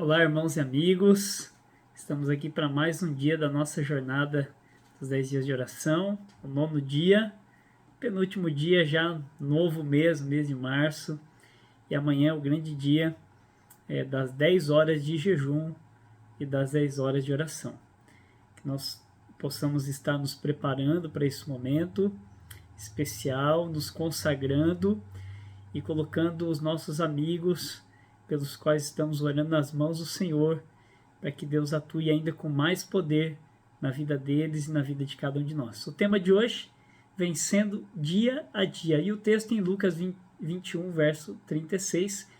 Olá, irmãos e amigos. Estamos aqui para mais um dia da nossa jornada dos 10 dias de oração, o 9º dia, penúltimo dia já, novo mês de março, e amanhã é o grande dia das 10 horas de jejum e das 10 horas de oração. Que nós possamos estar nos preparando para esse momento especial, nos consagrando e colocando os nossos amigos pelos quais estamos orando nas mãos do Senhor, para que Deus atue ainda com mais poder na vida deles e na vida de cada um de nós. O tema de hoje, vencendo dia a dia. E o texto em Lucas 21, verso 36.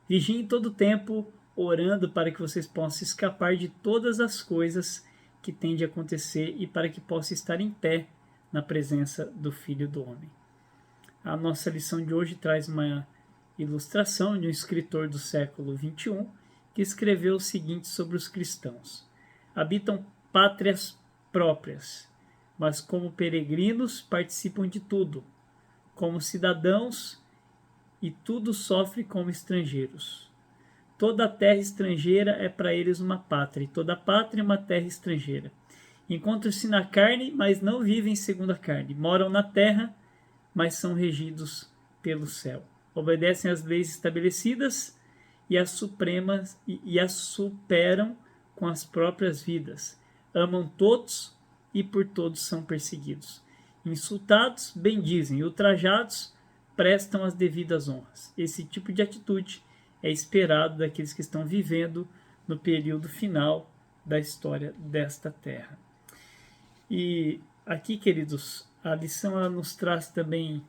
Vigiem todo o tempo, orando para que vocês possam escapar de todas as coisas que têm de acontecer e para que possam estar em pé na presença do Filho do Homem. A nossa lição de hoje traz uma ilustração de um escritor do século XXI que escreveu o seguinte sobre os cristãos: habitam pátrias próprias, mas como peregrinos participam de tudo, como cidadãos, e tudo sofre como estrangeiros. Toda terra estrangeira é para eles uma pátria, e toda pátria uma terra estrangeira. Encontram-se na carne, mas não vivem segundo a carne. Moram na terra, mas são regidos pelo céu. Obedecem às leis estabelecidas e as superam com as próprias vidas. Amam todos e por todos são perseguidos. Insultados, bendizem. Ultrajados, prestam as devidas honras. Esse tipo de atitude é esperado daqueles que estão vivendo no período final da história desta terra. E aqui, queridos, a lição ela nos traz também,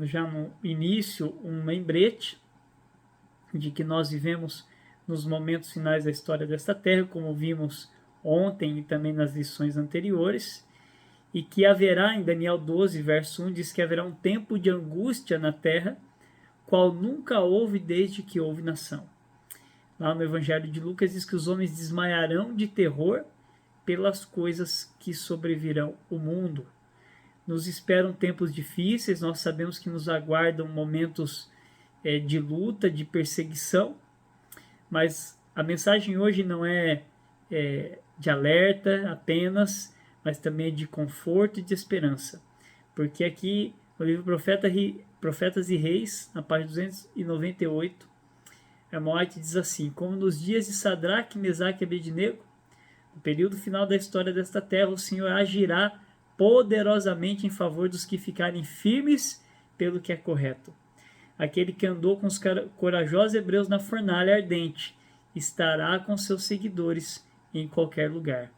já no início, um lembrete de que nós vivemos nos momentos finais da história desta terra, como vimos ontem e também nas lições anteriores, e que haverá, em Daniel 12, verso 1, diz que haverá um tempo de angústia na terra, qual nunca houve desde que houve nação. Lá no Evangelho de Lucas diz que os homens desmaiarão de terror pelas coisas que sobrevirão o mundo. Nos esperam tempos difíceis, nós sabemos que nos aguardam momentos de luta, de perseguição, mas a mensagem hoje não é de alerta apenas, mas também é de conforto e de esperança, porque aqui no livro Profetas e Reis, na página 298, Hermon White diz assim: como nos dias de Sadraque, Mesaque e Abednego, no período final da história desta terra, o Senhor agirá poderosamente em favor dos que ficarem firmes pelo que é correto. Aquele que andou com os corajosos hebreus na fornalha ardente estará com seus seguidores em qualquer lugar.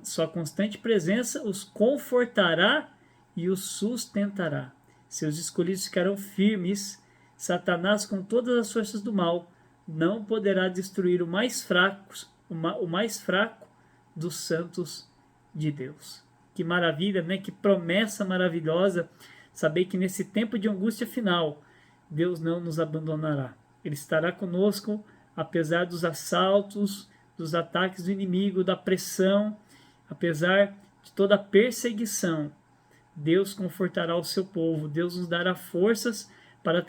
Sua constante presença os confortará e os sustentará. Seus escolhidos ficarão firmes. Satanás, com todas as forças do mal, não poderá destruir o mais fraco dos santos de Deus. Que maravilha, né? Que promessa maravilhosa saber que nesse tempo de angústia final, Deus não nos abandonará. Ele estará conosco, apesar dos assaltos, dos ataques do inimigo, da pressão, apesar de toda a perseguição. Deus confortará o seu povo, Deus nos dará forças para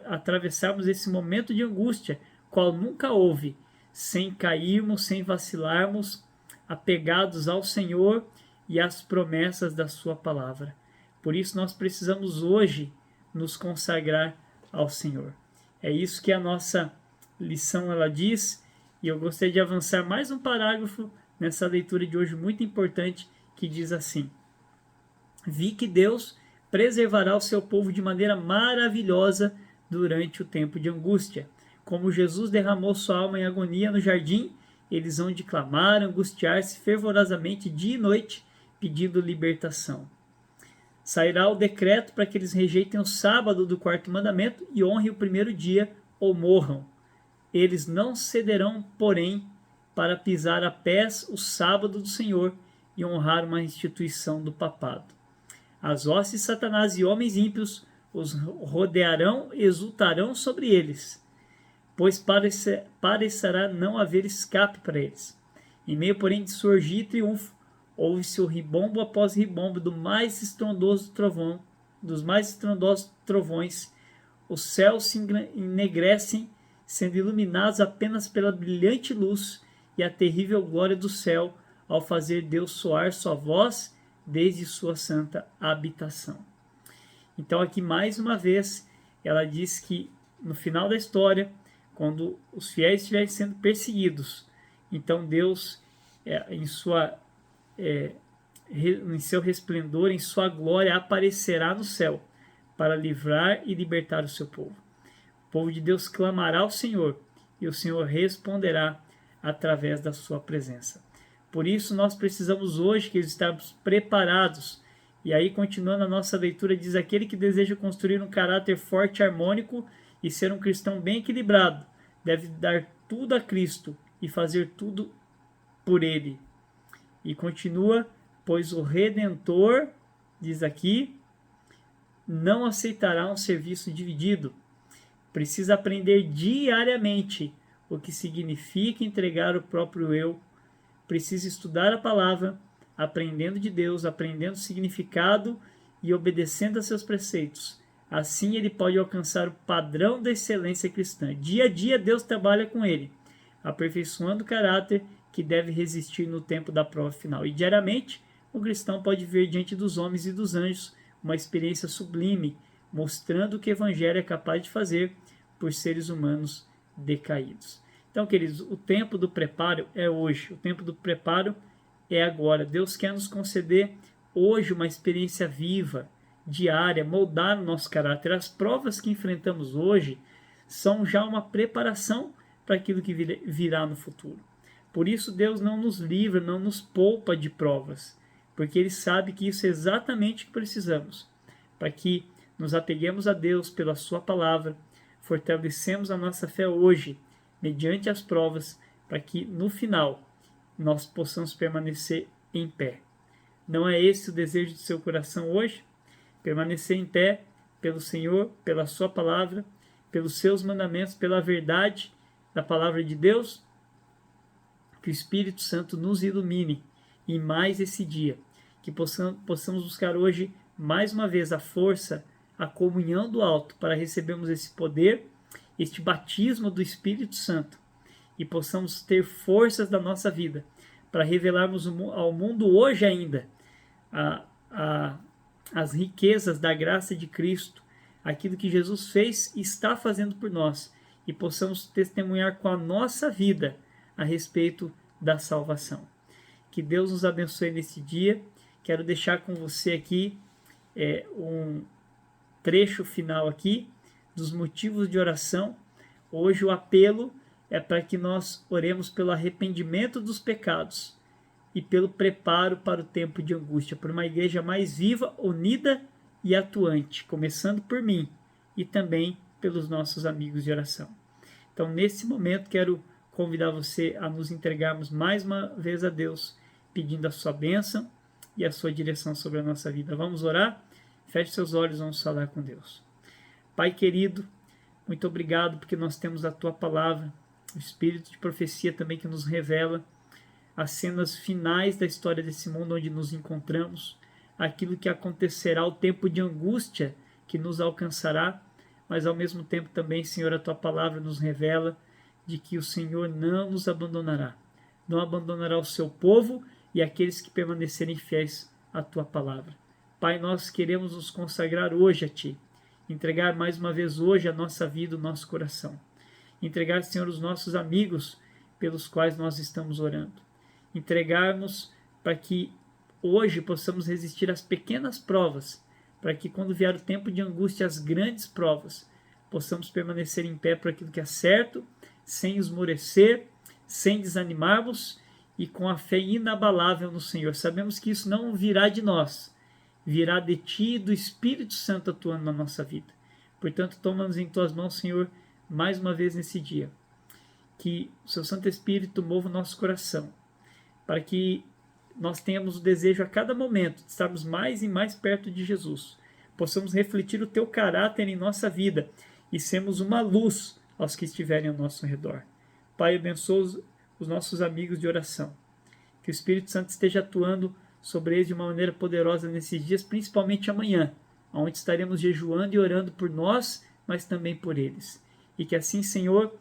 atravessarmos esse momento de angústia, qual nunca houve, sem cairmos, sem vacilarmos, apegados ao Senhor e às promessas da sua palavra. Por isso nós precisamos hoje nos consagrar ao Senhor. É isso que a nossa lição ela diz, e eu gostaria de avançar mais um parágrafo nessa leitura de hoje muito importante, que diz assim: vi que Deus preservará o seu povo de maneira maravilhosa durante o tempo de angústia. Como Jesus derramou sua alma em agonia no jardim, eles vão de clamar, angustiar-se fervorosamente dia e noite, pedindo libertação. Sairá o decreto para que eles rejeitem o sábado do 4º mandamento e honrem o 1º dia ou morram. Eles não cederão, porém, para pisar a pés o sábado do Senhor e honrar uma instituição do papado. As hostes de Satanás e homens ímpios os rodearão e exultarão sobre eles, pois parecerá não haver escape para eles. Em meio, porém, de surgir e triunfo, ouve-se o ribombo após ribombo dos mais estrondosos trovões. Os céus se enegrecem, sendo iluminados apenas pela brilhante luz e a terrível glória do céu, ao fazer Deus soar sua voz desde sua santa habitação. Então aqui mais uma vez ela diz que no final da história, quando os fiéis estiverem sendo perseguidos, então Deus em seu resplendor, em sua glória, aparecerá no céu para livrar e libertar o seu povo. O povo de Deus clamará ao Senhor e o Senhor responderá através da sua presença. Por isso nós precisamos hoje que estarmos preparados. E aí, continuando a nossa leitura, diz: aquele que deseja construir um caráter forte e harmônico e ser um cristão bem equilibrado, deve dar tudo a Cristo e fazer tudo por Ele. E continua: pois o Redentor, diz aqui, não aceitará um serviço dividido. Precisa aprender diariamente o que significa entregar o próprio eu. Precisa estudar a palavra, aprendendo de Deus, aprendendo o significado e obedecendo a seus preceitos. Assim ele pode alcançar o padrão da excelência cristã. Dia a dia Deus trabalha com ele, aperfeiçoando o caráter que deve resistir no tempo da prova final. E diariamente o cristão pode ver diante dos homens e dos anjos uma experiência sublime, mostrando o que o Evangelho é capaz de fazer por seres humanos decaídos. Então, queridos, o tempo do preparo é hoje, o tempo do preparo é agora. Deus quer nos conceder hoje uma experiência viva, diária, moldar o nosso caráter. As provas que enfrentamos hoje são já uma preparação para aquilo que virá no futuro. Por isso, Deus não nos livra, não nos poupa de provas, porque Ele sabe que isso é exatamente o que precisamos, para que nos apeguemos a Deus pela Sua palavra, fortalecemos a nossa fé hoje, mediante as provas, para que no final nós possamos permanecer em pé. Não é esse o desejo do seu coração hoje? Permanecer em pé pelo Senhor, pela Sua palavra, pelos seus mandamentos, pela verdade da palavra de Deus? Que o Espírito Santo nos ilumine em mais esse dia, que possamos buscar hoje mais uma vez a força, a comunhão do alto para recebermos esse poder, este batismo do Espírito Santo, e possamos ter forças da nossa vida para revelarmos ao mundo hoje ainda as riquezas da graça de Cristo, aquilo que Jesus fez e está fazendo por nós, e possamos testemunhar com a nossa vida a respeito da salvação. Que Deus nos abençoe nesse dia. Quero deixar com você aqui um trecho final aqui dos motivos de oração. Hoje o apelo é para que nós oremos pelo arrependimento dos pecados e pelo preparo para o tempo de angústia, por uma igreja mais viva, unida e atuante, começando por mim e também pelos nossos amigos de oração. Então, nesse momento, quero convidar você a nos entregarmos mais uma vez a Deus, pedindo a sua bênção e a sua direção sobre a nossa vida. Vamos orar? Feche seus olhos, vamos falar com Deus. Pai querido, muito obrigado porque nós temos a Tua palavra, o Espírito de profecia também que nos revela as cenas finais da história desse mundo onde nos encontramos, aquilo que acontecerá, o tempo de angústia que nos alcançará, mas ao mesmo tempo também, Senhor, a Tua palavra nos revela de que o Senhor não nos abandonará, não abandonará o Seu povo e aqueles que permanecerem fiéis à Tua palavra. Pai, nós queremos nos consagrar hoje a Ti, entregar mais uma vez hoje a nossa vida, o nosso coração. Entregar, Senhor, os nossos amigos pelos quais nós estamos orando. Entregarmos para que hoje possamos resistir às pequenas provas, para que quando vier o tempo de angústia, as grandes provas, possamos permanecer em pé para aquilo que é certo, sem esmorecer, sem desanimarmos e com a fé inabalável no Senhor. Sabemos que isso não virá de nós, virá de Ti e do Espírito Santo atuando na nossa vida. Portanto, toma-nos em Tuas mãos, Senhor, mais uma vez nesse dia. Que o Seu Santo Espírito mova o nosso coração, para que nós tenhamos o desejo a cada momento de estarmos mais e mais perto de Jesus. Possamos refletir o Teu caráter em nossa vida e sermos uma luz aos que estiverem ao nosso redor. Pai, abençoa os nossos amigos de oração. Que o Espírito Santo esteja atuando sobre eles de uma maneira poderosa nesses dias, principalmente amanhã, onde estaremos jejuando e orando por nós, mas também por eles. E que assim, Senhor,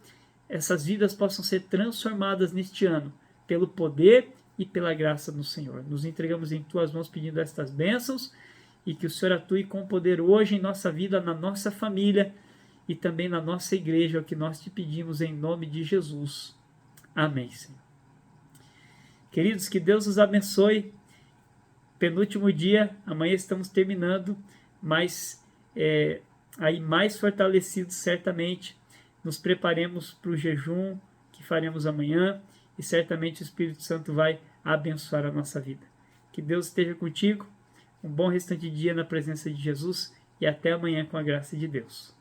essas vidas possam ser transformadas neste ano, pelo poder e pela graça do Senhor. Nos entregamos em Tuas mãos pedindo estas bênçãos, e que o Senhor atue com poder hoje em nossa vida, na nossa família e também na nossa igreja, é o que nós te pedimos em nome de Jesus. Amém, Senhor. Queridos, que Deus os abençoe. Penúltimo dia, amanhã estamos terminando, mas aí mais fortalecidos certamente. Nos preparemos para o jejum que faremos amanhã e certamente o Espírito Santo vai abençoar a nossa vida. Que Deus esteja contigo. Um bom restante de dia na presença de Jesus e até amanhã com a graça de Deus.